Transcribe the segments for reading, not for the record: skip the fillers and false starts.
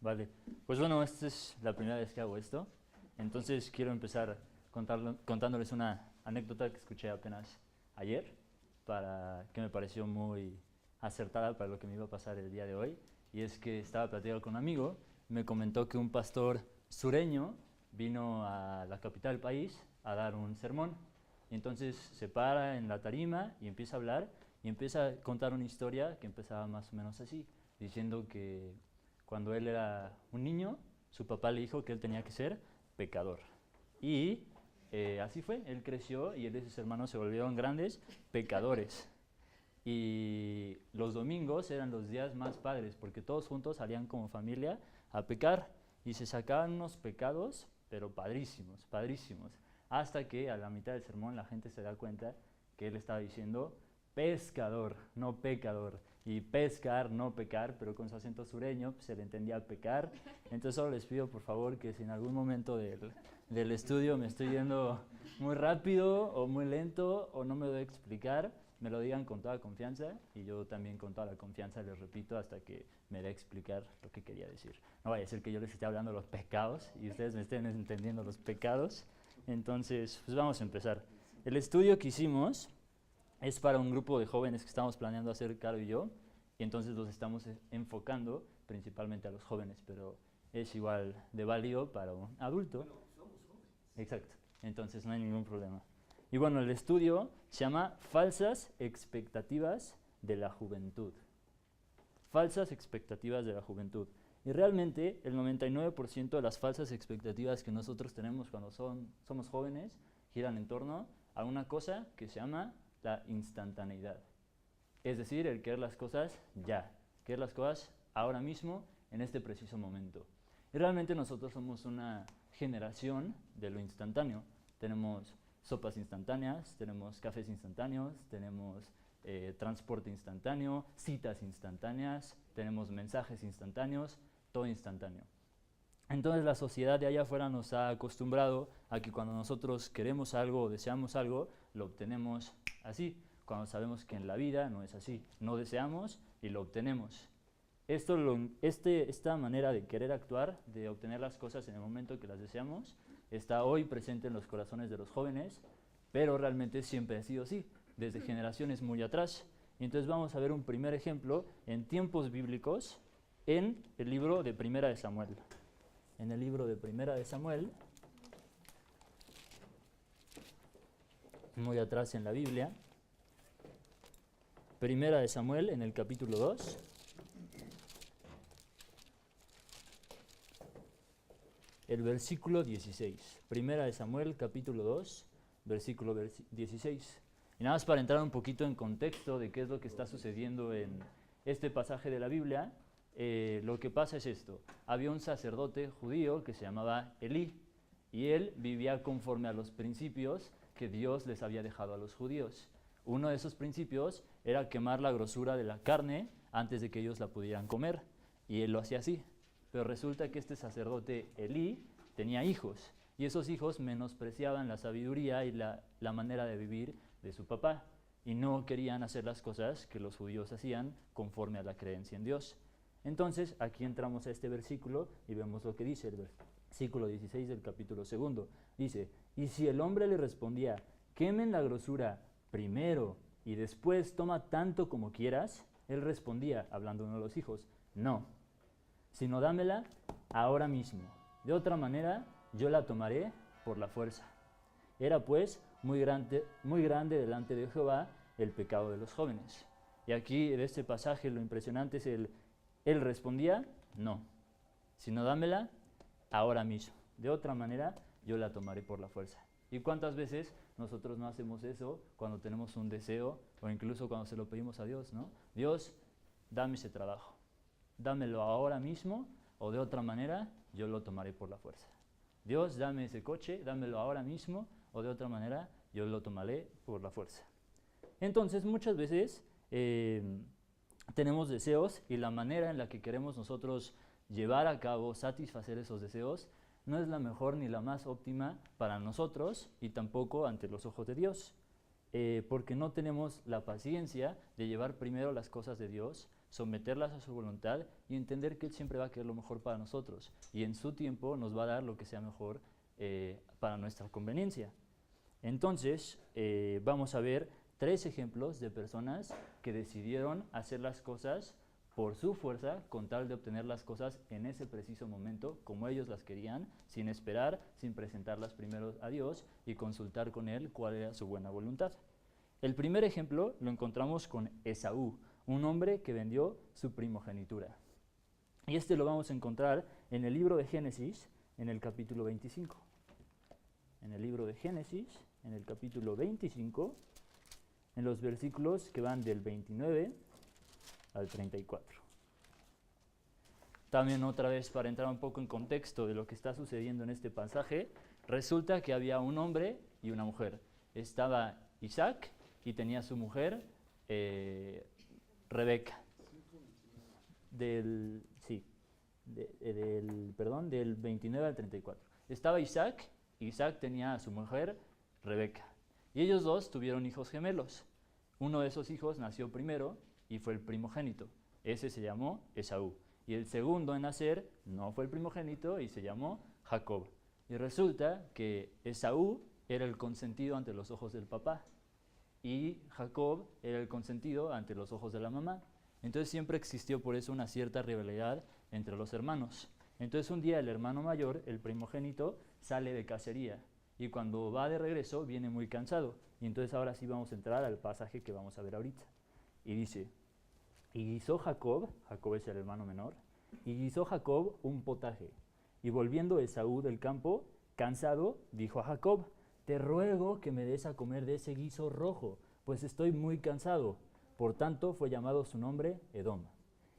Vale. Pues bueno, esta es la primera vez que hago esto. Entonces quiero empezar contándoles una anécdota que escuché apenas ayer, que me pareció muy acertada para lo que me iba a pasar el día de hoy. Y es que estaba platicando con un amigo, me comentó que un pastor sureño vino a la capital del país a dar un sermón. Y entonces se para en la tarima y empieza a hablar y empieza a contar una historia que empezaba más o menos así, diciendo que cuando él era un niño, su papá le dijo que él tenía que ser pecador. Y así fue, él creció y él y sus hermanos se volvieron grandes pecadores. Y los domingos eran los días más padres, porque todos juntos salían como familia a pecar y se sacaban unos pecados, pero padrísimos, padrísimos. Hasta que a la mitad del sermón la gente se da cuenta que él estaba diciendo pescador, no pecador. Y pescar, no pecar, pero con su acento sureño pues, se le entendía pecar. Entonces solo les pido por favor que si en algún momento del estudio me estoy yendo muy rápido o muy lento o no me doy a explicar, me lo digan con toda confianza y yo también con toda la confianza les repito hasta que me dé a explicar lo que quería decir. No vaya a ser que yo les esté hablando de los pecados y ustedes me estén entendiendo los pecados. Entonces, pues vamos a empezar. El estudio que hicimos es para un grupo de jóvenes que estamos planeando hacer Caro y yo, y entonces los estamos enfocando principalmente a los jóvenes, pero es igual de válido para un adulto. Bueno, somos jóvenes. Exacto, entonces no hay ningún problema. Y bueno, el estudio se llama Falsas expectativas de la juventud. Falsas expectativas de la juventud. Y realmente el 99% de las falsas expectativas que nosotros tenemos cuando somos jóvenes giran en torno a una cosa que se llama la instantaneidad. Es decir, el querer las cosas ya, querer las cosas ahora mismo, en este preciso momento. Y realmente nosotros somos una generación de lo instantáneo. Tenemos sopas instantáneas, tenemos cafés instantáneos, tenemos transporte instantáneo, citas instantáneas, tenemos mensajes instantáneos, todo instantáneo. Entonces la sociedad de allá afuera nos ha acostumbrado a que cuando nosotros queremos algo o deseamos algo, lo obtenemos así, cuando sabemos que en la vida no es así, no deseamos y lo obtenemos. Esta manera de querer actuar, de obtener las cosas en el momento que las deseamos, está hoy presente en los corazones de los jóvenes, pero realmente siempre ha sido así, desde generaciones muy atrás. Y entonces vamos a ver un primer ejemplo en tiempos bíblicos en el libro de Primera de Samuel. En el libro de Primera de Samuel, muy atrás en la Biblia, Primera de Samuel en el capítulo 2. El versículo 16. Primera de Samuel, capítulo 2, versículo 16. Y nada más para entrar un poquito en contexto de qué es lo que está sucediendo en este pasaje de la Biblia, lo que pasa es esto. Había un sacerdote judío que se llamaba Elí, y él vivía conforme a los principios que Dios les había dejado a los judíos. Uno de esos principios era quemar la grosura de la carne antes de que ellos la pudieran comer, y él lo hacía así. Pero resulta que este sacerdote Elí tenía hijos, y esos hijos menospreciaban la sabiduría y la manera de vivir de su papá, y no querían hacer las cosas que los judíos hacían conforme a la creencia en Dios. Entonces, aquí entramos a este versículo y vemos lo que dice el versículo 16 del capítulo 2. Dice, y si el hombre le respondía, quemen la grosura primero y después toma tanto como quieras, él respondía, hablando uno de los hijos, no, sino dámela ahora mismo. De otra manera, yo la tomaré por la fuerza. Era pues muy grande delante de Jehová el pecado de los jóvenes. Y aquí en este pasaje lo impresionante es él respondía, no, sino dámela ahora mismo. De otra manera, yo la tomaré por la fuerza. ¿Y cuántas veces nosotros no hacemos eso cuando tenemos un deseo o incluso cuando se lo pedimos a Dios, ¿no? Dios, dame ese trabajo. Dámelo ahora mismo o de otra manera yo lo tomaré por la fuerza. Dios, dame ese coche, dámelo ahora mismo o de otra manera yo lo tomaré por la fuerza. Entonces muchas veces tenemos deseos y la manera en la que queremos nosotros llevar a cabo, satisfacer esos deseos, no es la mejor ni la más óptima para nosotros y tampoco ante los ojos de Dios. Porque no tenemos la paciencia de llevar primero las cosas de Dios someterlas a su voluntad y entender que Él siempre va a querer lo mejor para nosotros y en su tiempo nos va a dar lo que sea mejor para nuestra conveniencia. Entonces, vamos a ver 3 ejemplos de personas que decidieron hacer las cosas por su fuerza con tal de obtener las cosas en ese preciso momento como ellos las querían, sin esperar, sin presentarlas primero a Dios y consultar con Él cuál era su buena voluntad. El primer ejemplo lo encontramos con Esaú, un hombre que vendió su primogenitura. Y este lo vamos a encontrar en el libro de Génesis, en el capítulo 25. En el libro de Génesis, en el capítulo 25, en los versículos que van del 29 al 34. También otra vez para entrar un poco en contexto de lo que está sucediendo en este pasaje, resulta que había un hombre y una mujer. Estaba Isaac y tenía su mujer Rebeca. Del 29 al 34. Estaba Isaac tenía a su mujer Rebeca. Y ellos dos tuvieron hijos gemelos. Uno de esos hijos nació primero y fue el primogénito. Ese se llamó Esaú. Y el segundo en nacer no fue el primogénito y se llamó Jacob. Y resulta que Esaú era el consentido ante los ojos del papá y Jacob era el consentido ante los ojos de la mamá. Entonces siempre existió por eso una cierta rivalidad entre los hermanos. Entonces un día el hermano mayor, el primogénito, sale de cacería y cuando va de regreso viene muy cansado. Y entonces ahora sí vamos a entrar al pasaje que vamos a ver ahorita. Y dice, y guisó Jacob es el hermano menor, y guisó Jacob un potaje. Y volviendo Esaú del campo, cansado, dijo a Jacob, te ruego que me des a comer de ese guiso rojo, pues estoy muy cansado. Por tanto fue llamado su nombre Edom.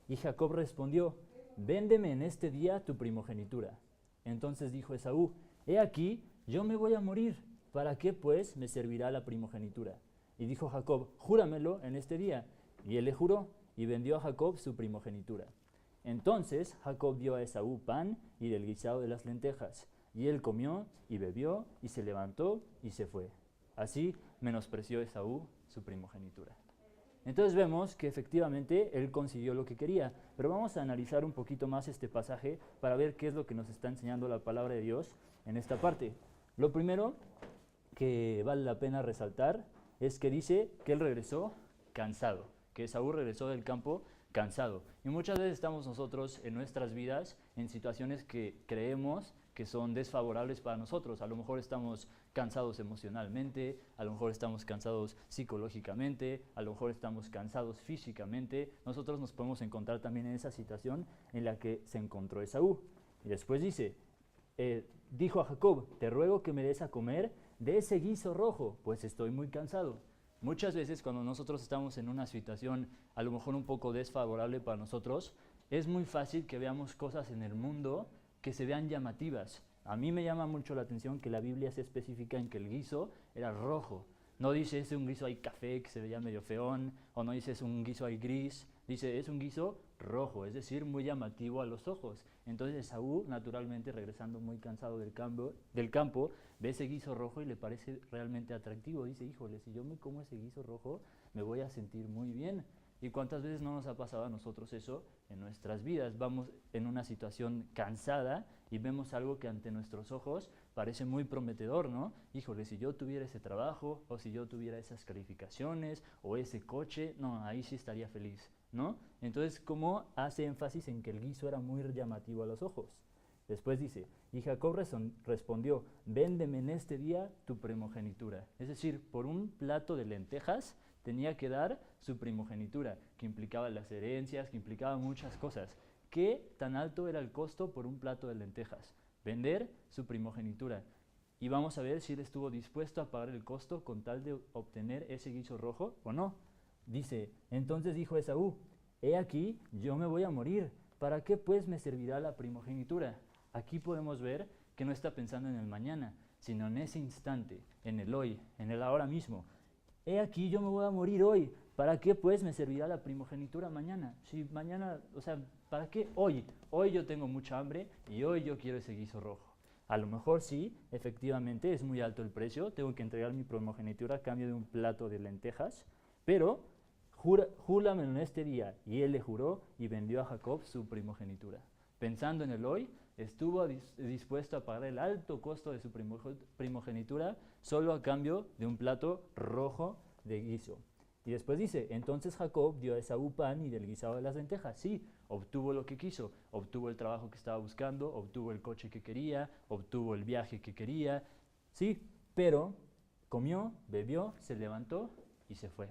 Y Jacob respondió, véndeme en este día tu primogenitura. Entonces dijo Esaú, he aquí, yo me voy a morir, ¿para qué pues me servirá la primogenitura? Y dijo Jacob, júramelo en este día. Y él le juró, y vendió a Jacob su primogenitura. Entonces Jacob dio a Esaú pan y del guisado de las lentejas, y él comió y bebió, y se levantó y se fue. Así menospreció Esaú su primogenitura. Entonces vemos que efectivamente él consiguió lo que quería, pero vamos a analizar un poquito más este pasaje para ver qué es lo que nos está enseñando la palabra de Dios en esta parte. Lo primero que vale la pena resaltar es que dice que él regresó cansado, que Esaú regresó del campo cansado. Y muchas veces estamos nosotros en nuestras vidas en situaciones que creemos que son desfavorables para nosotros. A lo mejor estamos cansados emocionalmente, a lo mejor estamos cansados psicológicamente, a lo mejor estamos cansados físicamente. Nosotros nos podemos encontrar también en esa situación en la que se encontró Esaú. Y después dice, dijo a Jacob, te ruego que me des a comer de ese guiso rojo, pues estoy muy cansado. Muchas veces cuando nosotros estamos en una situación a lo mejor un poco desfavorable para nosotros, es muy fácil que veamos cosas en el mundo que se vean llamativas. A mí me llama mucho la atención que la Biblia se especifica en que el guiso era rojo. No dice es un guiso ahí café que se veía medio feón, o no dice es un guiso ahí gris, dice es un guiso rojo, es decir, muy llamativo a los ojos. Entonces Esaú, naturalmente regresando muy cansado del campo, ve ese guiso rojo y le parece realmente atractivo. Dice, híjole, si yo me como ese guiso rojo, me voy a sentir muy bien. ¿Y cuántas veces no nos ha pasado a nosotros eso en nuestras vidas? Vamos en una situación cansada y vemos algo que ante nuestros ojos parece muy prometedor, ¿no? Híjole, si yo tuviera ese trabajo, o si yo tuviera esas calificaciones, o ese coche, no, ahí sí estaría feliz, ¿no? Entonces, ¿cómo hace énfasis en que el guiso era muy llamativo a los ojos? Después dice, y Jacob respondió, véndeme en este día tu primogenitura. Es decir, por un plato de lentejas tenía que dar su primogenitura, que implicaba las herencias, que implicaba muchas cosas. ¿Qué tan alto era el costo por un plato de lentejas? Vender su primogenitura. Y vamos a ver si él estuvo dispuesto a pagar el costo con tal de obtener ese guiso rojo o no. Dice, entonces dijo Esaú, he aquí, yo me voy a morir, ¿para qué pues me servirá la primogenitura? Aquí podemos ver que no está pensando en el mañana, sino en ese instante, en el hoy, en el ahora mismo. He aquí, yo me voy a morir hoy, ¿para qué pues me servirá la primogenitura mañana? Si mañana, o sea, ¿para qué hoy? Hoy yo tengo mucha hambre y hoy yo quiero ese guiso rojo. A lo mejor sí, efectivamente es muy alto el precio, tengo que entregar mi primogenitura a cambio de un plato de lentejas, pero Júramelo en este día. Y él le juró y vendió a Jacob su primogenitura. Pensando en el hoy, estuvo dispuesto a pagar el alto costo de su primogenitura solo a cambio de un plato rojo de guiso. Y después dice, entonces Jacob dio a Esaú pan y del guisado de las lentejas. Sí, obtuvo lo que quiso, obtuvo el trabajo que estaba buscando, obtuvo el coche que quería, obtuvo el viaje que quería. Sí, pero comió, bebió, se levantó y se fue.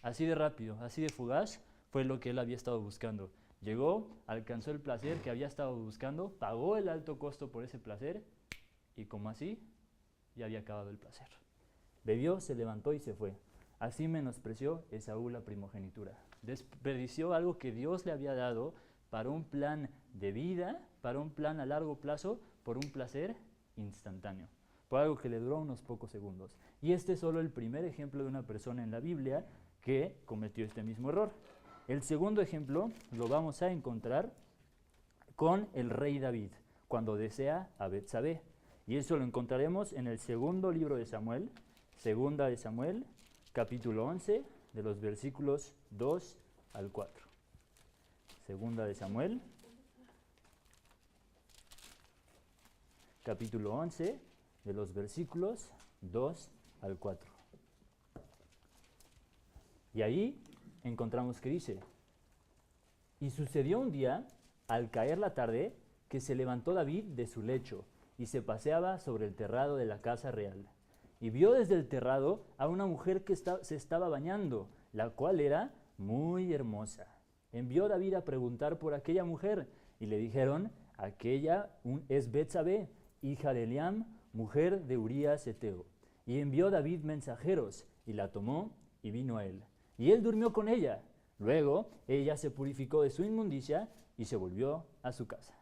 Así de rápido, así de fugaz fue lo que él había estado buscando. Llegó, alcanzó el placer que había estado buscando, pagó el alto costo por ese placer y como así, ya había acabado el placer. Bebió, se levantó y se fue. Así menospreció Esaú la primogenitura. Desperdició algo que Dios le había dado para un plan de vida, para un plan a largo plazo, por un placer instantáneo, por algo que le duró unos pocos segundos. Y este es solo el primer ejemplo de una persona en la Biblia que cometió este mismo error. El segundo ejemplo lo vamos a encontrar con el rey David, cuando desea a Betsabé. Y eso lo encontraremos en el segundo libro de Samuel, segunda de Samuel, capítulo 11, de los versículos 2 al 4. Segunda de Samuel, capítulo 11, de los versículos 2 al 4. Y ahí encontramos que dice, y sucedió un día, al caer la tarde, que se levantó David de su lecho y se paseaba sobre el terrado de la casa real. Y vio desde el terrado a una mujer que se estaba bañando, la cual era muy hermosa. Envió David a preguntar por aquella mujer, y le dijeron, aquella es Betsabé, hija de Eliam, mujer de Urías heteo. Y envió David mensajeros, y la tomó, y vino a él. Y él durmió con ella. Luego ella se purificó de su inmundicia, y se volvió a su casa.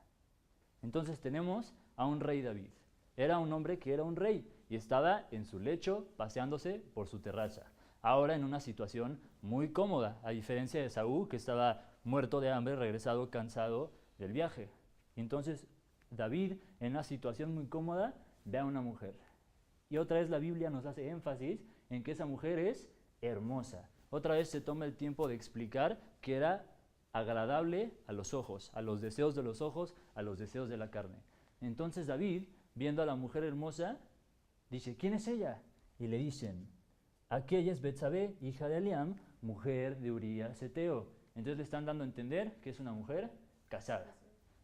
Entonces tenemos a un rey David. Era un hombre que era un rey, y estaba en su lecho paseándose por su terraza. Ahora en una situación muy cómoda, a diferencia de Saúl, que estaba muerto de hambre, regresado cansado del viaje. Entonces David, en una situación muy cómoda, ve a una mujer. Y otra vez la Biblia nos hace énfasis en que esa mujer es hermosa. Otra vez se toma el tiempo de explicar que era agradable a los ojos, a los deseos de los ojos, a los deseos de la carne. Entonces David, viendo a la mujer hermosa, dice, ¿quién es ella? Y le dicen, aquella es Betsabé, hija de Eliam, mujer de Urías heteo. Entonces le están dando a entender que es una mujer casada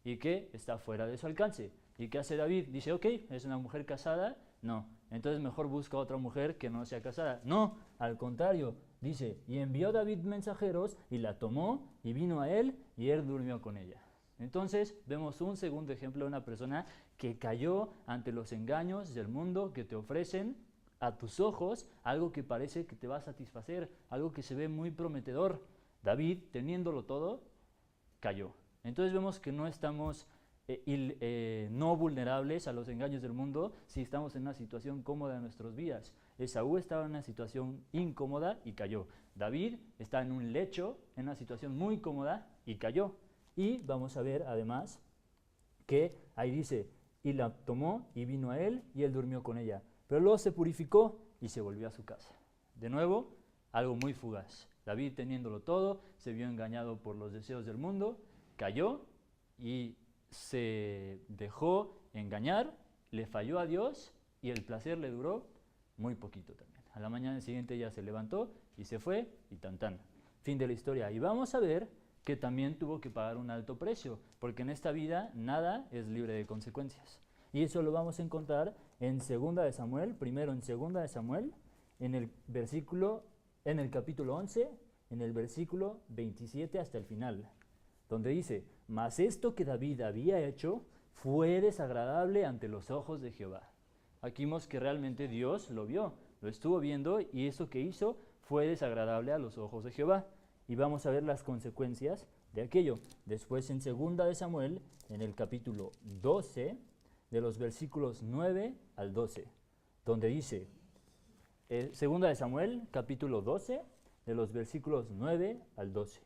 y que está fuera de su alcance. ¿Y qué hace David? Dice, ok, ¿es una mujer casada? No. Entonces mejor busca otra mujer que no sea casada. No, al contrario. Dice, y envió David mensajeros y la tomó y vino a él y él durmió con ella. Entonces vemos un segundo ejemplo de una persona que cayó ante los engaños del mundo que te ofrecen a tus ojos algo que parece que te va a satisfacer, algo que se ve muy prometedor. David, teniéndolo todo, cayó. Entonces vemos que no estamos no vulnerables a los engaños del mundo si estamos en una situación cómoda en nuestras vidas. Esaú estaba en una situación incómoda y cayó. David está en un lecho, en una situación muy cómoda y cayó. Y vamos a ver además que ahí dice, y la tomó y vino a él y él durmió con ella. Pero luego se purificó y se volvió a su casa. De nuevo, algo muy fugaz. David, teniéndolo todo, se vio engañado por los deseos del mundo, cayó y se dejó engañar, le falló a Dios y el placer le duró muy poquito también. A la mañana siguiente ya se levantó y se fue y tan tan. Fin de la historia. Y vamos a ver que también tuvo que pagar un alto precio, porque en esta vida nada es libre de consecuencias. Y eso lo vamos a encontrar en 2 de Samuel, primero en 2 de Samuel, en el capítulo 11, en el versículo 27 hasta el final, donde dice, mas esto que David había hecho fue desagradable ante los ojos de Jehová. Aquí vemos que realmente Dios lo vio, lo estuvo viendo y eso que hizo fue desagradable a los ojos de Jehová. Y vamos a ver las consecuencias de aquello. Después en 2 de Samuel, en el capítulo 12, de los versículos 9 al 12, donde dice, 2 de Samuel, capítulo 12, de los versículos 9 al 12,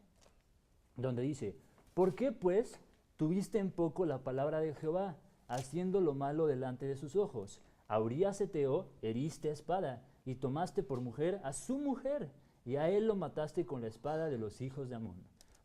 donde dice, ¿por qué pues tuviste en poco la palabra de Jehová, haciendo lo malo delante de sus ojos? A Urías heteo heriste a espada, y tomaste por mujer a su mujer, y a él lo mataste con la espada de los hijos de Amón.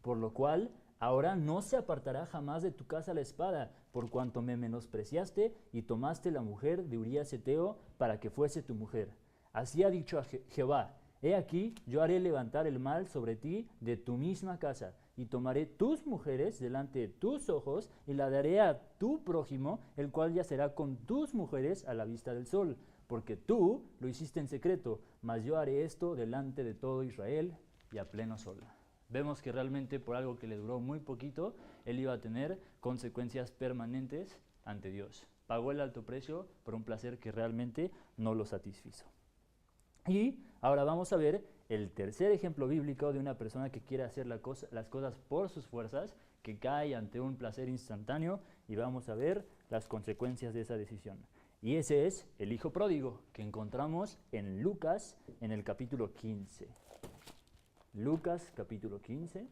Por lo cual, ahora no se apartará jamás de tu casa la espada, por cuanto me menospreciaste y tomaste la mujer de Urías Heteo para que fuese tu mujer. Así ha dicho a Jehová, he aquí, yo haré levantar el mal sobre ti de tu misma casa, y tomaré tus mujeres delante de tus ojos, y la daré a tu prójimo, el cual yacerá con tus mujeres a la vista del sol, porque tú lo hiciste en secreto, mas yo haré esto delante de todo Israel y a pleno sol. Vemos que realmente por algo que le duró muy poquito, él iba a tener consecuencias permanentes ante Dios. Pagó el alto precio por un placer que realmente no lo satisfizo. Y ahora vamos a ver el tercer ejemplo bíblico de una persona que quiere hacer las cosas por sus fuerzas, que cae ante un placer instantáneo, y vamos a ver las consecuencias de esa decisión. Y ese es el hijo pródigo, que encontramos en Lucas en el capítulo 15. Lucas capítulo 15.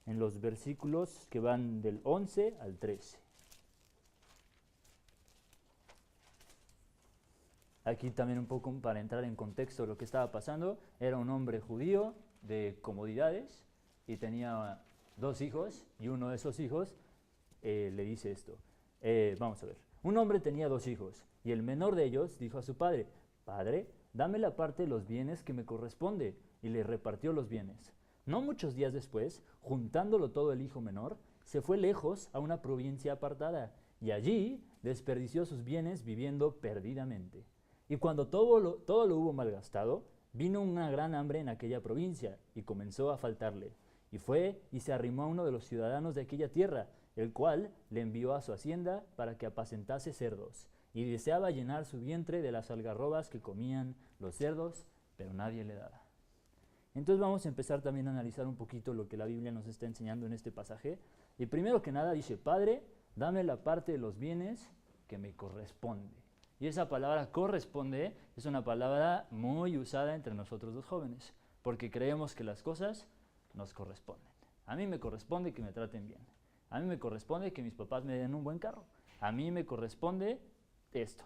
En los versículos que van del 11 al 13. Aquí también un poco para entrar en contexto de lo que estaba pasando. Era un hombre judío de comodidades y tenía 2 hijos, y uno de esos hijos le dice esto. Vamos a ver. Un hombre tenía 2 hijos, y el menor de ellos dijo a su padre, Padre, dame la parte de los bienes que me corresponde, y le repartió los bienes. No muchos días después, juntándolo todo el hijo menor, se fue lejos a una provincia apartada, y allí desperdició sus bienes viviendo perdidamente. Y cuando todo lo hubo malgastado, vino una gran hambre en aquella provincia, y comenzó a faltarle. Y fue y se arrimó a uno de los ciudadanos de aquella tierra, el cual le envió a su hacienda para que apacentase cerdos, y deseaba llenar su vientre de las algarrobas que comían los cerdos, pero nadie le daba. Entonces vamos a empezar también a analizar un poquito lo que la Biblia nos está enseñando en este pasaje. Y primero que nada dice, Padre, dame la parte de los bienes que me corresponde. Y esa palabra corresponde es una palabra muy usada entre nosotros los jóvenes, porque creemos que las cosas nos corresponden. A mí me corresponde que me traten bien. A mí me corresponde que mis papás me den un buen carro. A mí me corresponde esto.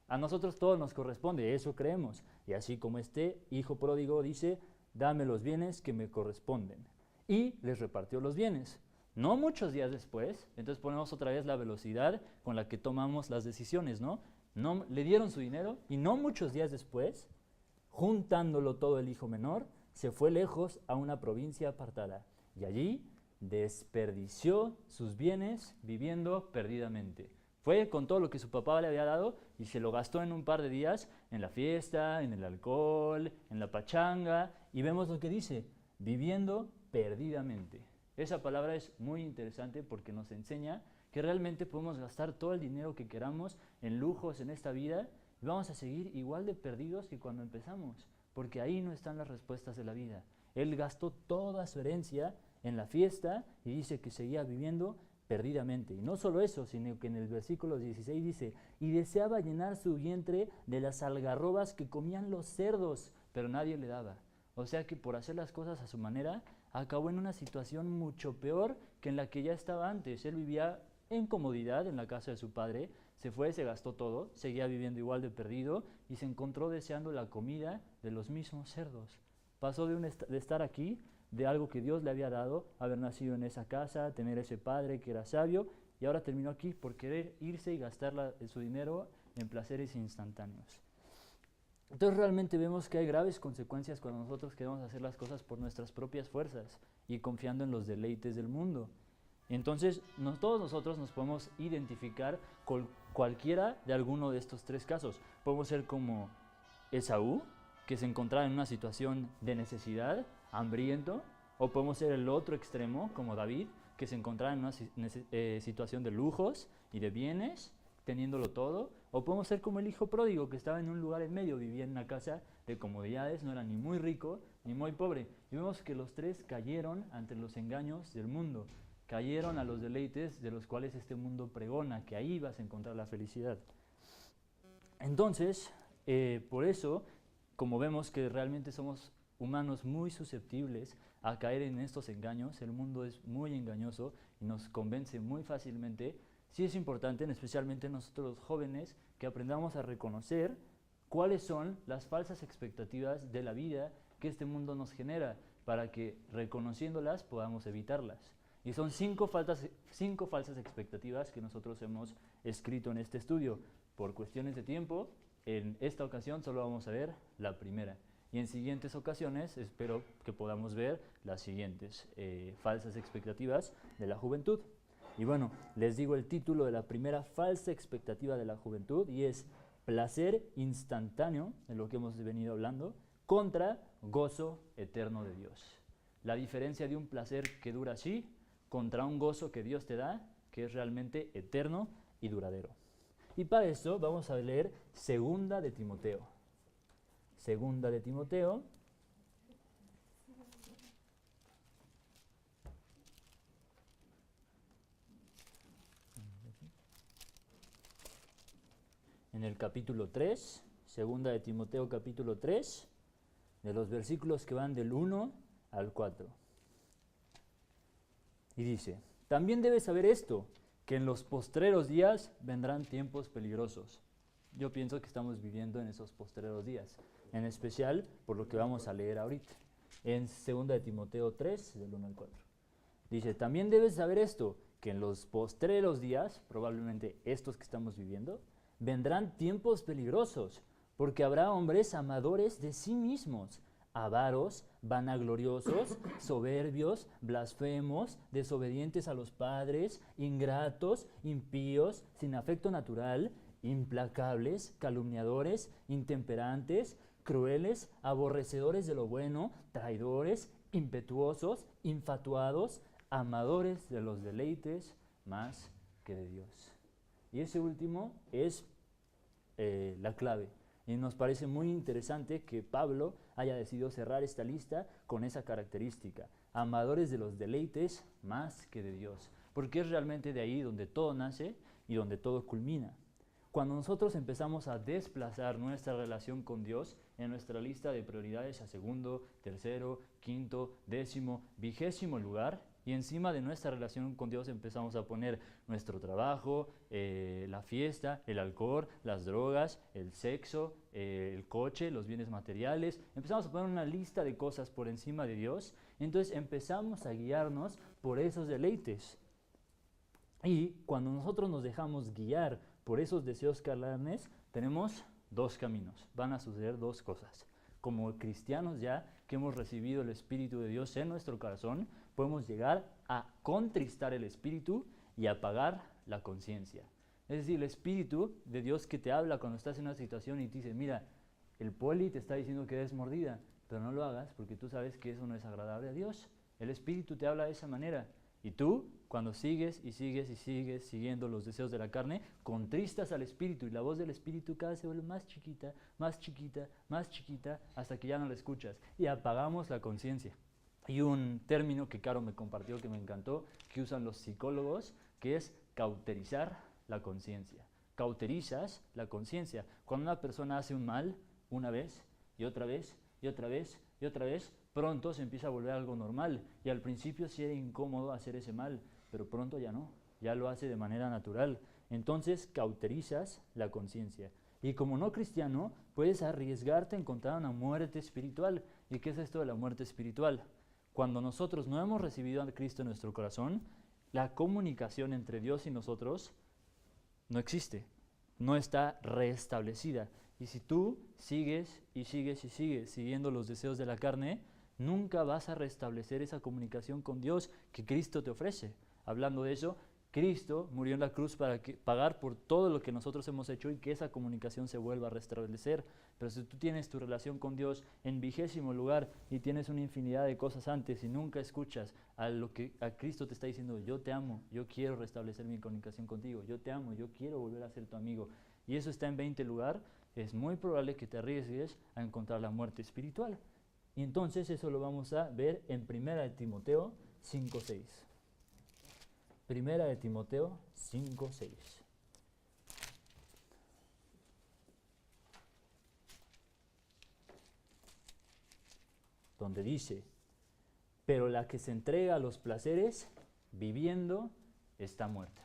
A nosotros todo nos corresponde, eso creemos. Y así como este hijo pródigo dice, dame los bienes que me corresponden. Y les repartió los bienes. No muchos días después, entonces ponemos otra vez la velocidad con la que tomamos las decisiones, ¿no? Le dieron su dinero y no muchos días después, juntándolo todo el hijo menor, se fue lejos a una provincia apartada. Y allí desperdició sus bienes viviendo perdidamente. Fue con todo lo que su papá le había dado y se lo gastó en un par de días en la fiesta, en el alcohol, en la pachanga. Y vemos lo que dice, viviendo perdidamente. Esa palabra es muy interesante porque nos enseña que realmente podemos gastar todo el dinero que queramos en lujos en esta vida y vamos a seguir igual de perdidos que cuando empezamos, porque ahí no están las respuestas de la vida. Él gastó toda su herencia en la fiesta y dice que seguía viviendo perdidamente. Y no solo eso, sino que en el versículo 16 dice, y deseaba llenar su vientre de las algarrobas que comían los cerdos, pero nadie le daba. O sea que por hacer las cosas a su manera, acabó en una situación mucho peor que en la que ya estaba antes. Él vivía en comodidad en la casa de su padre, se fue, se gastó todo, seguía viviendo igual de perdido y se encontró deseando la comida de los mismos cerdos. Pasó de estar aquí, de algo que Dios le había dado, haber nacido en esa casa, tener ese padre que era sabio, y ahora terminó aquí por querer irse y gastar su dinero en placeres instantáneos. Entonces realmente vemos que hay graves consecuencias cuando nosotros queremos hacer las cosas por nuestras propias fuerzas y confiando en los deleites del mundo. Entonces todos nosotros nos podemos identificar con cualquiera de alguno de estos 3 casos. Podemos ser como Esaú, que se encontraba en una situación de necesidad, hambriento, o podemos ser el otro extremo, como David, que se encontraba en una situación de lujos y de bienes, teniéndolo todo, o podemos ser como el hijo pródigo, que estaba en un lugar en medio, vivía en una casa de comodidades, no era ni muy rico ni muy pobre. Y vemos que los 3 cayeron ante los engaños del mundo, cayeron a los deleites de los cuales este mundo pregona, que ahí vas a encontrar la felicidad. Entonces, por eso, como vemos que realmente somos humanos muy susceptibles a caer en estos engaños, el mundo es muy engañoso y nos convence muy fácilmente, sí es importante, especialmente nosotros los jóvenes, que aprendamos a reconocer cuáles son las falsas expectativas de la vida que este mundo nos genera, para que reconociéndolas podamos evitarlas. Y son cinco falsas expectativas que nosotros hemos escrito en este estudio. Por cuestiones de tiempo, en esta ocasión solo vamos a ver la primera. Y en siguientes ocasiones espero que podamos ver las siguientes falsas expectativas de la juventud. Y bueno, les digo el título de la primera falsa expectativa de la juventud, y es placer instantáneo, de lo que hemos venido hablando, contra gozo eterno de Dios. La diferencia de un placer que dura así contra un gozo que Dios te da, que es realmente eterno y duradero. Y para eso vamos a leer Segunda de Timoteo. Segunda de Timoteo. En el capítulo 3, Segunda de Timoteo capítulo 3, de los versículos que van del 1 al 4. Y dice, también debes saber esto, que en los postreros días vendrán tiempos peligrosos. Yo pienso que estamos viviendo en esos postreros días, en especial por lo que vamos a leer ahorita, en 2 de Timoteo 3, del 1 al 4. Dice, también debes saber esto, que en los postreros días, probablemente estos que estamos viviendo, vendrán tiempos peligrosos, porque habrá hombres amadores de sí mismos, avaros, vanagloriosos, soberbios, blasfemos, desobedientes a los padres, ingratos, impíos, sin afecto natural, implacables, calumniadores, intemperantes, crueles, aborrecedores de lo bueno, traidores, impetuosos, infatuados, amadores de los deleites más que de Dios. Y ese último es la clave. Y nos parece muy interesante que Pablo haya decidido cerrar esta lista con esa característica: amadores de los deleites más que de Dios, porque es realmente de ahí donde todo nace y donde todo culmina. Cuando nosotros empezamos a desplazar nuestra relación con Dios en nuestra lista de prioridades a segundo, tercero, quinto, décimo, 20º lugar, y encima de nuestra relación con Dios empezamos a poner nuestro trabajo, la fiesta, el alcohol, las drogas, el sexo, el coche, los bienes materiales. Empezamos a poner una lista de cosas por encima de Dios. Entonces empezamos a guiarnos por esos deleites. Y cuando nosotros nos dejamos guiar por esos deseos carnales, tenemos dos caminos. Van a suceder dos cosas. Como cristianos ya que hemos recibido el Espíritu de Dios en nuestro corazón, podemos llegar a contristar el Espíritu y apagar la conciencia. Es decir, el Espíritu de Dios que te habla cuando estás en una situación y te dice, mira, el poli te está diciendo que eres mordida, pero no lo hagas porque tú sabes que eso no es agradable a Dios. El Espíritu te habla de esa manera. Y tú, cuando sigues siguiendo los deseos de la carne, contristas al Espíritu, y la voz del Espíritu cada vez se vuelve más chiquita, más chiquita, más chiquita, hasta que ya no la escuchas. Y apagamos la conciencia. Y un término que Caro me compartió que me encantó, que usan los psicólogos, que es cauterizar la conciencia. Cauterizas la conciencia. Cuando una persona hace un mal, una vez, y otra vez, y otra vez, y otra vez, pronto se empieza a volver algo normal. Y al principio sí era incómodo hacer ese mal, pero pronto ya no, ya lo hace de manera natural. Entonces cauterizas la conciencia. Y como no cristiano, puedes arriesgarte a encontrar una muerte espiritual. ¿Y qué es esto de la muerte espiritual? Cuando nosotros no hemos recibido a Cristo en nuestro corazón, la comunicación entre Dios y nosotros no existe, no está restablecida. Y si tú sigues siguiendo los deseos de la carne, nunca vas a restablecer esa comunicación con Dios que Cristo te ofrece. Hablando de eso, Cristo murió en la cruz para pagar por todo lo que nosotros hemos hecho y que esa comunicación se vuelva a restablecer. Pero si tú tienes tu relación con Dios en 20º lugar y tienes una infinidad de cosas antes y nunca escuchas a lo que a Cristo te está diciendo, yo te amo, yo quiero restablecer mi comunicación contigo, yo te amo, yo quiero volver a ser tu amigo, y eso está en 20 lugar, es muy probable que te arriesgues a encontrar la muerte espiritual. Y entonces eso lo vamos a ver en 1 de Timoteo 5:6. 1 de Timoteo 5:6. Donde dice, pero la que se entrega a los placeres, viviendo, está muerta.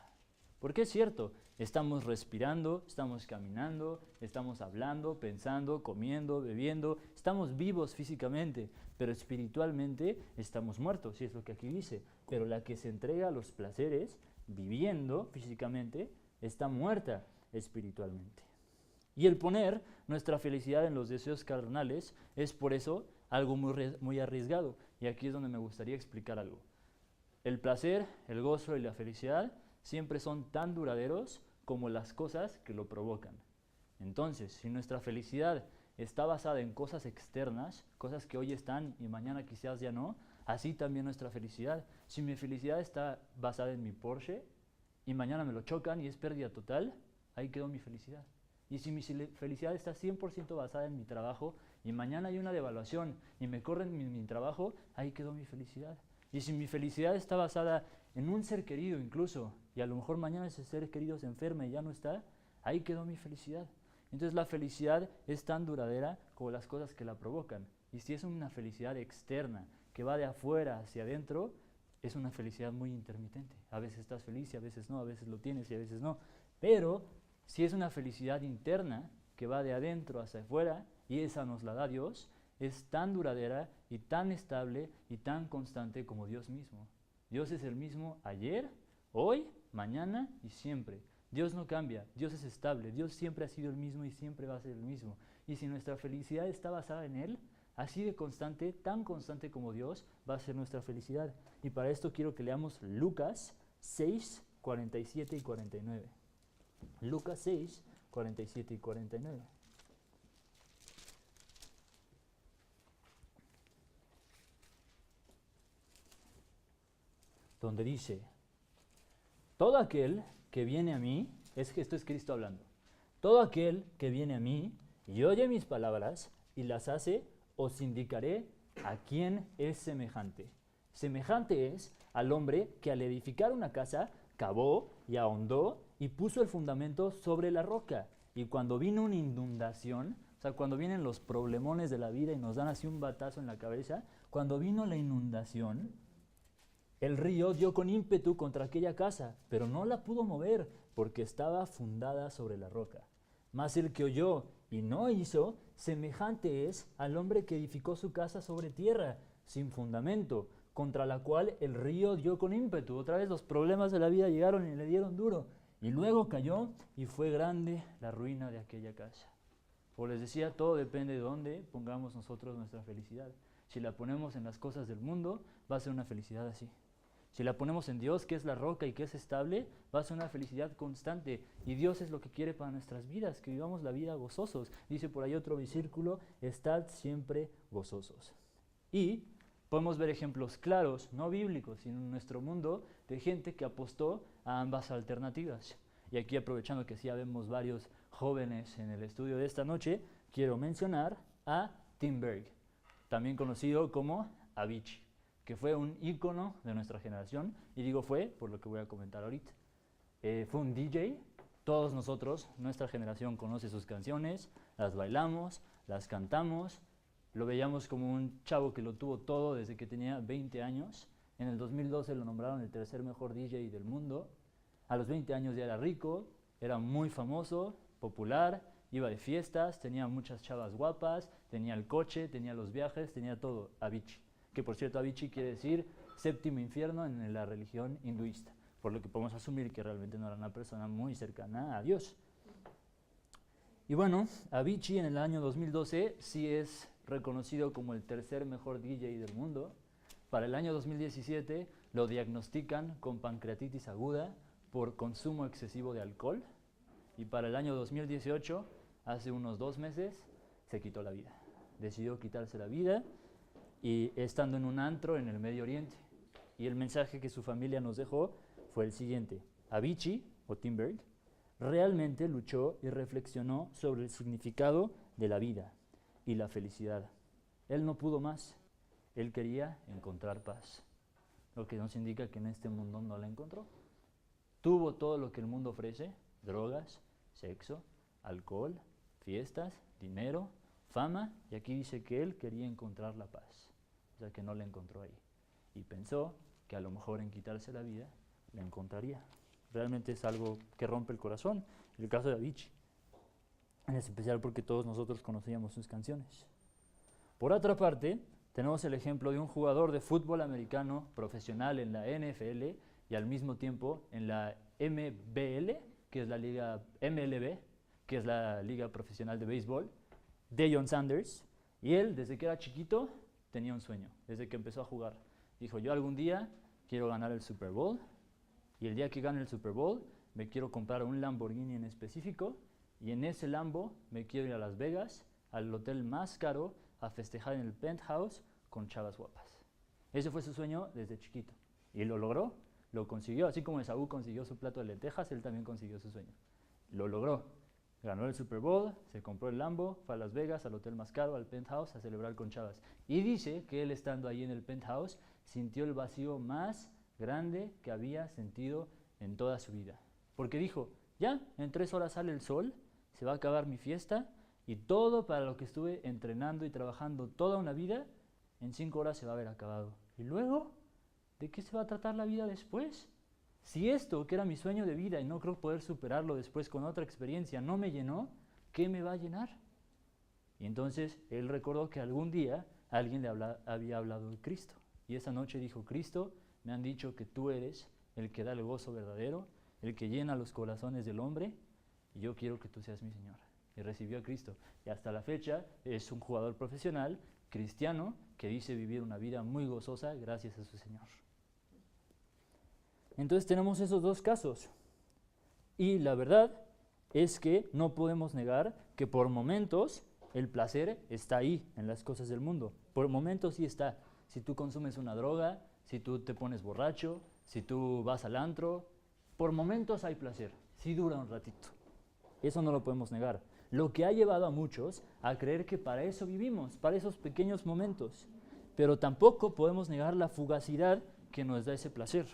Porque es cierto, estamos respirando, estamos caminando, estamos hablando, pensando, comiendo, bebiendo, estamos vivos físicamente, pero espiritualmente estamos muertos, y es lo que aquí dice. Pero la que se entrega a los placeres, viviendo físicamente, está muerta espiritualmente. Y el poner nuestra felicidad en los deseos carnales es por eso algo muy arriesgado. Y aquí es donde me gustaría explicar algo. El placer, el gozo y la felicidad siempre son tan duraderos como las cosas que lo provocan. Entonces, si nuestra felicidad está basada en cosas externas, cosas que hoy están y mañana quizás ya no, así también nuestra felicidad. Si mi felicidad está basada en mi Porsche y mañana me lo chocan y es pérdida total, ahí quedó mi felicidad. Y si mi felicidad está 100% basada en mi trabajo y mañana hay una devaluación y me corren mi trabajo, ahí quedó mi felicidad. Y si mi felicidad está basada en un ser querido incluso, y a lo mejor mañana ese ser querido se enferma y ya no está, ahí quedó mi felicidad. Entonces la felicidad es tan duradera como las cosas que la provocan. Y si es una felicidad externa, que va de afuera hacia adentro, es una felicidad muy intermitente. A veces estás feliz y a veces no, a veces lo tienes y a veces no. Pero si es una felicidad interna, que va de adentro hacia afuera, y esa nos la da Dios, es tan duradera y tan estable y tan constante como Dios mismo. Dios es el mismo ayer, hoy, mañana y siempre. Dios no cambia, Dios es estable, Dios siempre ha sido el mismo y siempre va a ser el mismo. Y si nuestra felicidad está basada en Él, así de constante, tan constante como Dios, va a ser nuestra felicidad. Y para esto quiero que leamos Lucas 6, 47 y 49. Lucas 6, 47 y 49. Donde dice, todo aquel que viene a mí, es que esto es Cristo hablando, todo aquel que viene a mí y oye mis palabras y las hace, os indicaré a quién es semejante. Semejante es al hombre que al edificar una casa, cavó y ahondó y puso el fundamento sobre la roca. Y cuando vino una inundación, o sea, cuando vienen los problemones de la vida y nos dan así un batazo en la cabeza, cuando vino la inundación, el río dio con ímpetu contra aquella casa, pero no la pudo mover, porque estaba fundada sobre la roca. Mas el que oyó y no hizo, semejante es al hombre que edificó su casa sobre tierra, sin fundamento, contra la cual el río dio con ímpetu. Otra vez los problemas de la vida llegaron y le dieron duro. Y luego cayó y fue grande la ruina de aquella casa. Como les decía, todo depende de dónde pongamos nosotros nuestra felicidad. Si la ponemos en las cosas del mundo, va a ser una felicidad así. Si la ponemos en Dios, que es la roca y que es estable, va a ser una felicidad constante. Y Dios es lo que quiere para nuestras vidas, que vivamos la vida gozosos. Dice por ahí otro versículo, estad siempre gozosos. Y podemos ver ejemplos claros, no bíblicos, sino en nuestro mundo, de gente que apostó a ambas alternativas. Y aquí, aprovechando que sí ya vemos varios jóvenes en el estudio de esta noche, quiero mencionar a Tim Berg, también conocido como Avicii, que fue un ícono de nuestra generación, y digo fue, por lo que voy a comentar ahorita. Fue un DJ, todos nosotros, nuestra generación conoce sus canciones, las bailamos, las cantamos, lo veíamos como un chavo que lo tuvo todo desde que tenía 20 años. En el 2012 lo nombraron el tercer mejor DJ del mundo. A los 20 años ya era rico, era muy famoso, popular, iba de fiestas, tenía muchas chavas guapas, tenía el coche, tenía los viajes, tenía todo. Avicii, que por cierto Avicii quiere decir séptimo infierno en la religión hinduista, por lo que podemos asumir que realmente no era una persona muy cercana a Dios. Y bueno, Avicii en el año 2012 sí es reconocido como el tercer mejor DJ del mundo. Para el año 2017 lo diagnostican con pancreatitis aguda por consumo excesivo de alcohol, y para el año 2018, hace unos 2 meses, se quitó la vida. Decidió quitarse la vida y estando en un antro en el Medio Oriente. Y el mensaje que su familia nos dejó fue el siguiente: Avicii, o Tim Berg, realmente luchó y reflexionó sobre el significado de la vida y la felicidad. Él no pudo más, él quería encontrar paz, lo que nos indica que en este mundo no la encontró. Tuvo todo lo que el mundo ofrece: drogas, sexo, alcohol, fiestas, dinero, fama, y aquí dice que él quería encontrar la paz, o sea que no la encontró ahí. Y pensó que a lo mejor en quitarse la vida la encontraría. realmente es algo que rompe el corazón. El caso de Avicii, en especial porque todos nosotros conocíamos sus canciones. Por otra parte, tenemos el ejemplo de un jugador de fútbol americano profesional en la NFL y al mismo tiempo en la MLB, que es la liga MLB, que es la liga profesional de béisbol, Deion Sanders. Y él, desde que era chiquito, tenía un sueño, desde que empezó a jugar. Dijo, yo algún día quiero ganar el Super Bowl, y el día que gane el Super Bowl, me quiero comprar un Lamborghini en específico, y en ese Lambo me quiero ir a Las Vegas, al hotel más caro, a festejar en el penthouse con chavas guapas. Ese fue su sueño desde chiquito. Y lo logró, lo consiguió. Así como Esaú consiguió su plato de lentejas, él también consiguió su sueño. Lo logró. Ganó el Super Bowl, se compró el Lambo, fue a Las Vegas, al hotel más caro, al penthouse, a celebrar con chavas. Y dice que él, estando ahí en el penthouse, sintió el vacío más grande que había sentido en toda su vida. Porque dijo, ya, en 3 horas sale el sol, se va a acabar mi fiesta, y todo para lo que estuve entrenando y trabajando toda una vida, en 5 horas se va a haber acabado. ¿Y luego? ¿De qué se va a tratar la vida después? Si esto, que era mi sueño de vida y no creo poder superarlo después con otra experiencia, no me llenó, ¿qué me va a llenar? Y entonces él recordó que algún día alguien le había hablado de Cristo. Y esa noche dijo, Cristo, me han dicho que tú eres el que da el gozo verdadero, el que llena los corazones del hombre, y yo quiero que tú seas mi Señor. Y recibió a Cristo. Y hasta la fecha es un jugador profesional, cristiano, que dice vivir una vida muy gozosa gracias a su Señor. Entonces tenemos esos dos casos. Y la verdad es que no podemos negar que por momentos el placer está ahí en las cosas del mundo. Por momentos sí está. Si tú consumes una droga, si tú te pones borracho, si tú vas al antro, por momentos hay placer. Sí dura un ratito. Eso no lo podemos negar. Lo que ha llevado a muchos a creer que para eso vivimos, para esos pequeños momentos. Pero tampoco podemos negar la fugacidad que nos da ese placer.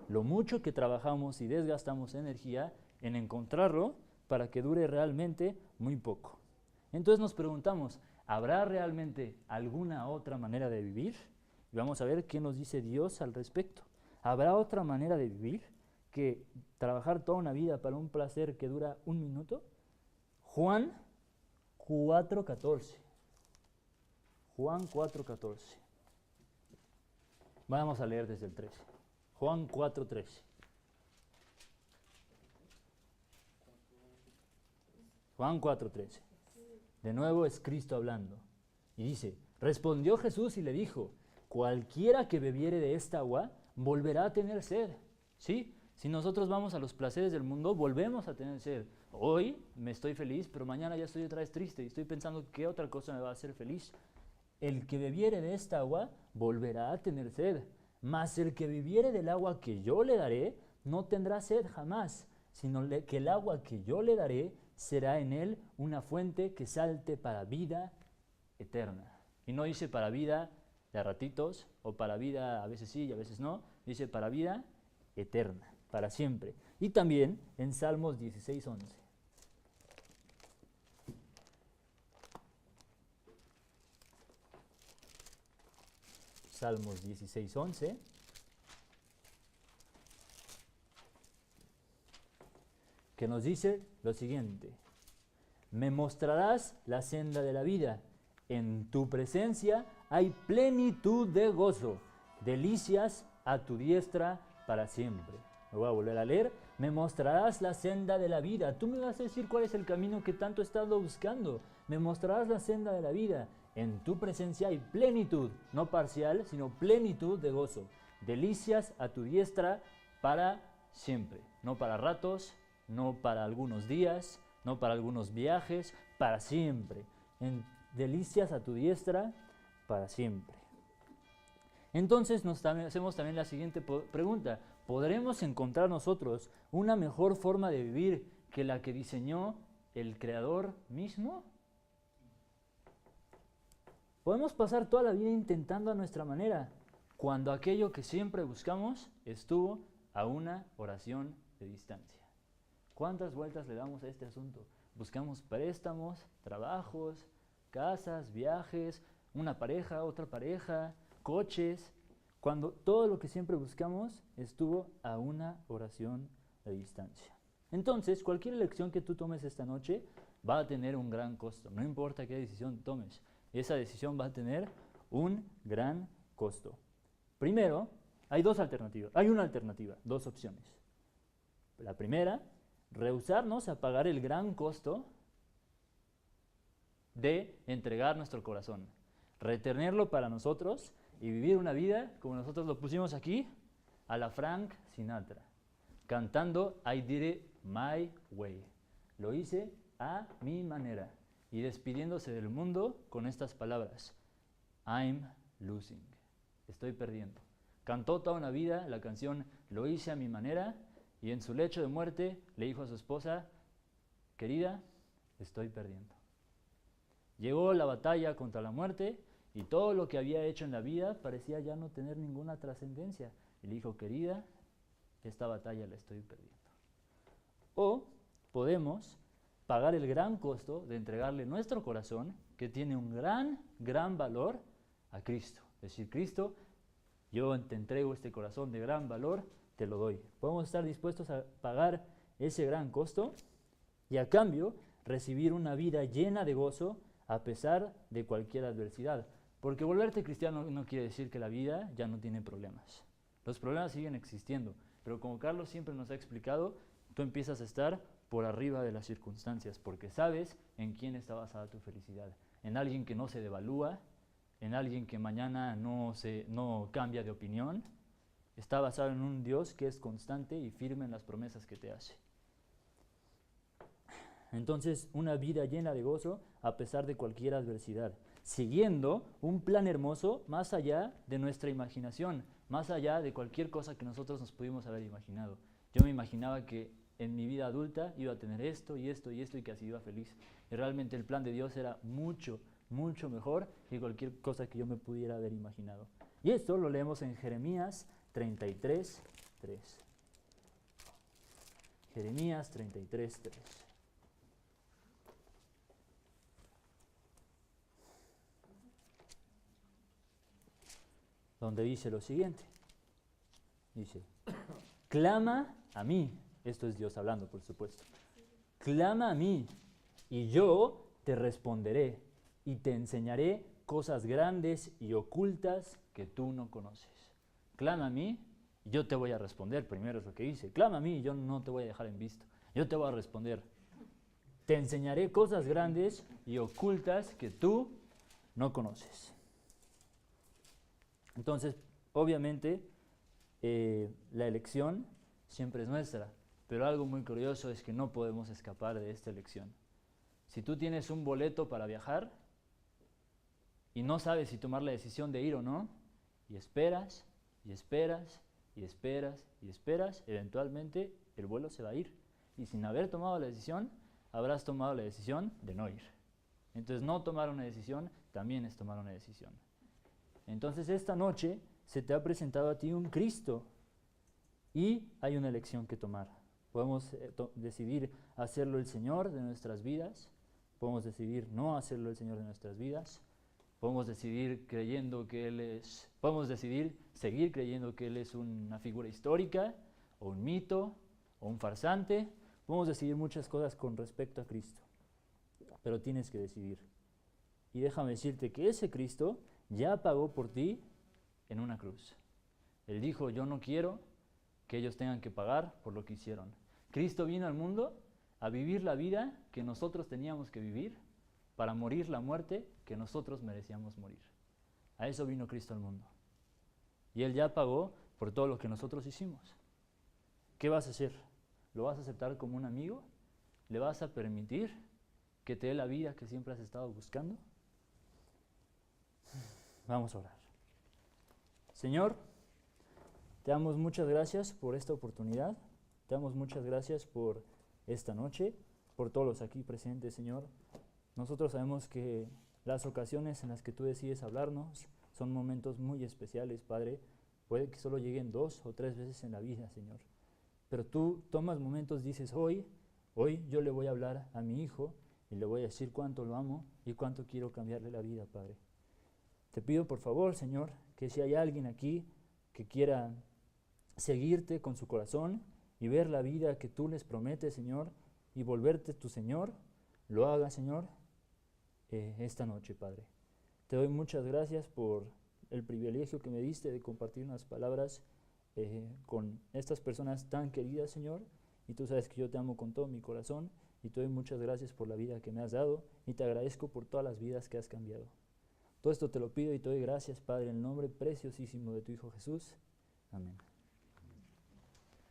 Lo mucho que trabajamos y desgastamos energía en encontrarlo para que dure realmente muy poco. Entonces nos preguntamos, ¿habrá realmente alguna otra manera de vivir? Y vamos a ver qué nos dice Dios al respecto. ¿Habrá otra manera de vivir que trabajar toda una vida para un placer que dura 1 minuto? Juan 4:14. Juan 4:14. Vamos a leer desde el 13. Juan 4:13. Juan 4:13. De nuevo es Cristo hablando. Y dice, respondió Jesús y le dijo, cualquiera que bebiere de esta agua volverá a tener sed. ¿Sí? Si nosotros vamos a los placeres del mundo, volvemos a tener sed. Hoy me estoy feliz, pero mañana ya estoy otra vez triste y estoy pensando qué otra cosa me va a hacer feliz. El que bebiere de esta agua volverá a tener sed, mas el que bebiere del agua que yo le daré no tendrá sed jamás, sino que el agua que yo le daré será en él una fuente que salte para vida eterna. Y no dice para vida de a ratitos, o para vida a veces sí y a veces no, dice para vida eterna, para siempre. Y también en Salmos 16:11. Salmos 16:11. Que nos dice lo siguiente: me mostrarás la senda de la vida, en tu presencia hay plenitud de gozo, delicias a tu diestra para siempre. Lo voy a volver a leer. Me mostrarás la senda de la vida. Tú me vas a decir cuál es el camino que tanto he estado buscando. Me mostrarás la senda de la vida. En tu presencia hay plenitud, no parcial, sino plenitud de gozo. Delicias a tu diestra para siempre. No para ratos, no para algunos días, no para algunos viajes, para siempre. En delicias a tu diestra para siempre. Entonces hacemos también la siguiente pregunta. ¿Podremos encontrar nosotros una mejor forma de vivir que la que diseñó el Creador mismo? Podemos pasar toda la vida intentando a nuestra manera, cuando aquello que siempre buscamos estuvo a una oración de distancia. ¿Cuántas vueltas le damos a este asunto? Buscamos préstamos, trabajos, casas, viajes, una pareja, otra pareja, coches, cuando todo lo que siempre buscamos estuvo a una oración de distancia. Entonces, cualquier elección que tú tomes esta noche va a tener un gran costo. No importa qué decisión tomes, esa decisión va a tener un gran costo. Primero, hay una alternativa, dos opciones. La primera, rehusarnos a pagar el gran costo de entregar nuestro corazón, retenerlo para nosotros y vivir una vida, como nosotros lo pusimos aquí, a la Frank Sinatra, cantando I did it my way. Lo hice a mi manera. Y despidiéndose del mundo con estas palabras: I'm losing. Estoy perdiendo. Cantó toda una vida la canción Lo hice a mi manera, y en su lecho de muerte le dijo a su esposa: querida, estoy perdiendo. Llegó la batalla contra la muerte y todo lo que había hecho en la vida parecía ya no tener ninguna trascendencia. Y le dijo: querida, esta batalla la estoy perdiendo. O podemos pagar el gran costo de entregarle nuestro corazón, que tiene un gran valor, a Cristo. Es decir, Cristo, yo te entrego este corazón de gran valor, te lo doy. Podemos estar dispuestos a pagar ese gran costo y a cambio recibir una vida llena de gozo a pesar de cualquier adversidad. Porque volverte cristiano no quiere decir que la vida ya no tiene problemas. Los problemas siguen existiendo, pero como Carlos siempre nos ha explicado, tú empiezas a estar por arriba de las circunstancias, porque sabes en quién está basada tu felicidad. En alguien que no se devalúa, en alguien que mañana no cambia de opinión. Está basado en un Dios que es constante y firme en las promesas que te hace. Entonces, una vida llena de gozo a pesar de cualquier adversidad, siguiendo un plan hermoso más allá de nuestra imaginación, más allá de cualquier cosa que nosotros nos pudimos haber imaginado. Yo me imaginaba que en mi vida adulta iba a tener esto y esto y esto y que así iba feliz. Y realmente el plan de Dios era mucho mejor que cualquier cosa que yo me pudiera haber imaginado. Y esto lo leemos en Jeremías 33:3. Jeremías 33:3. Donde dice lo siguiente. Dice: clama a mí. Esto es Dios hablando, por supuesto. Clama a mí y yo te responderé y te enseñaré cosas grandes y ocultas que tú no conoces. Clama a mí y yo te voy a responder. Primero es lo que dice. Clama a mí y yo no te voy a dejar en visto. Yo te voy a responder. Te enseñaré cosas grandes y ocultas que tú no conoces. Entonces, obviamente, la elección siempre es nuestra, pero algo muy curioso es que no podemos escapar de esta elección. Si tú tienes un boleto para viajar y no sabes si tomar la decisión de ir o no, y esperas, y esperas, y esperas, y esperas, eventualmente el vuelo se va a ir. Y sin haber tomado la decisión, habrás tomado la decisión de no ir. Entonces, no tomar una decisión también es tomar una decisión. Entonces, esta noche se te ha presentado a ti un Cristo y hay una elección que tomar. Podemos decidir hacerlo el Señor de nuestras vidas, podemos decidir no hacerlo el Señor de nuestras vidas, podemos decidir podemos decidir seguir creyendo que Él es una figura histórica, o un mito, o un farsante. Podemos decidir muchas cosas con respecto a Cristo, pero tienes que decidir. Y déjame decirte que ese Cristo ya pagó por ti en una cruz. Él dijo: yo no quiero que ellos tengan que pagar por lo que hicieron. Cristo vino al mundo a vivir la vida que nosotros teníamos que vivir, para morir la muerte que nosotros merecíamos morir. A eso vino Cristo al mundo. Y Él ya pagó por todo lo que nosotros hicimos. ¿Qué vas a hacer? ¿Lo vas a aceptar como un amigo? ¿Le vas a permitir que te dé la vida que siempre has estado buscando? Vamos a orar. Señor, te damos muchas gracias por esta oportunidad. Te damos muchas gracias por esta noche, por todos los aquí presentes, Señor. Nosotros sabemos que las ocasiones en las que tú decides hablarnos son momentos muy especiales, Padre. Puede que solo lleguen 2 o 3 veces en la vida, Señor. Pero tú tomas momentos, dices: hoy yo le voy a hablar a mi hijo y le voy a decir cuánto lo amo y cuánto quiero cambiarle la vida, Padre. Te pido por favor, Señor, que si hay alguien aquí que quiera seguirte con su corazón y ver la vida que tú les prometes, Señor, y volverte tu Señor, lo haga, Señor, esta noche, Padre. Te doy muchas gracias por el privilegio que me diste de compartir unas palabras con estas personas tan queridas, Señor, y tú sabes que yo te amo con todo mi corazón, y te doy muchas gracias por la vida que me has dado, y te agradezco por todas las vidas que has cambiado. Todo esto te lo pido y te doy gracias, Padre, en el nombre preciosísimo de tu Hijo Jesús. Amén.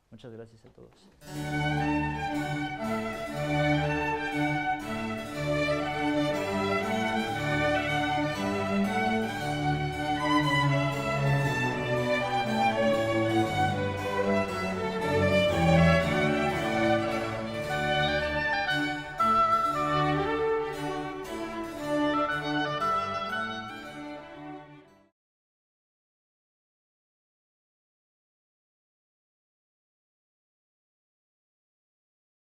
Muchas gracias a todos.